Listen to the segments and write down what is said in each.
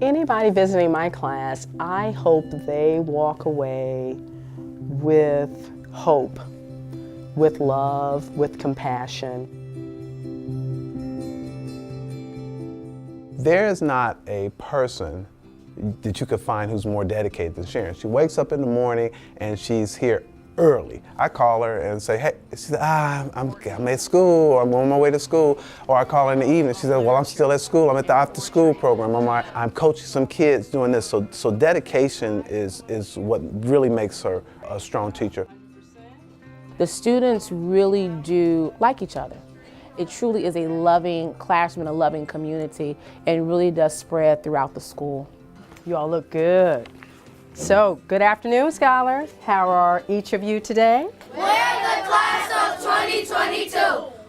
Anybody visiting my class, I hope they walk away with hope, with love, with compassion. There is not a person that you could find who's more dedicated than Sharon. She wakes up in the morning and she's here early. I call her and say, hey, she said, I'm at school, or I'm on my way to school. Or I call her in the evening, she said, well, I'm still at school, I'm at the after school program, I'm coaching some kids doing this. So dedication is what really makes her a strong teacher. The students really do like each other. It truly is a loving classroom and a loving community, and really does spread throughout the school. You all look good. So, good afternoon, scholars. How are each of you today? We're the class of 2022.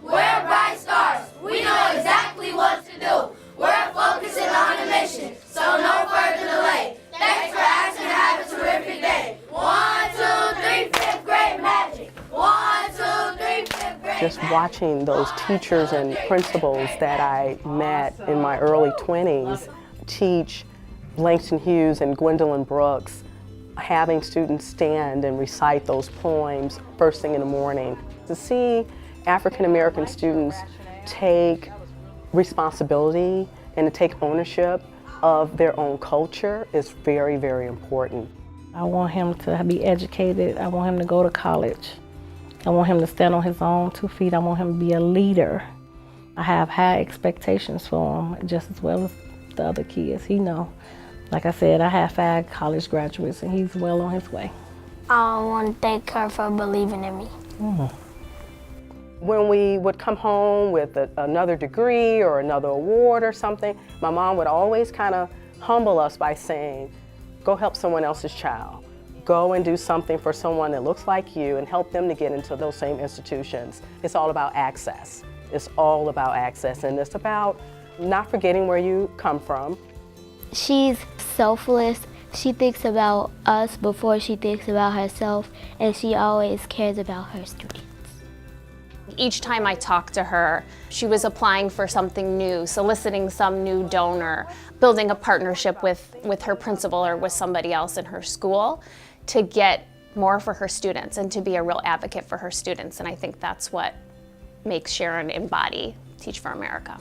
We're bright stars. We know exactly what to do. We're focusing on a mission, so no further delay. Thanks for asking to have a terrific day. 1, 2, 3, fifth grade magic. 1, 2, 3, fifth grade. Just watching those teachers and principals that I met in my early 20s teach Langston Hughes and Gwendolyn Brooks, having students stand and recite those poems first thing in the morning. To see African American students take responsibility and to take ownership of their own culture is very, very important. I want him to be educated. I want him to go to college. I want him to stand on his own 2 feet. I want him to be a leader. I have high expectations for him, just as well as the other kids. He knows. Like I said, I have 5 college graduates, and he's well on his way. I want to thank her for believing in me. When we would come home with another degree or another award or something, my mom would always kind of humble us by saying, go help someone else's child. Go and do something for someone that looks like you and help them to get into those same institutions. It's all about access. It's all about access, and it's about not forgetting where you come from. She's selfless. She thinks about us before she thinks about herself, and she always cares about her students. Each time I talked to her, she was applying for something new, soliciting some new donor, building a partnership with her principal or with somebody else in her school to get more for her students and to be a real advocate for her students. And I think that's what makes Sharon embody Teach for America.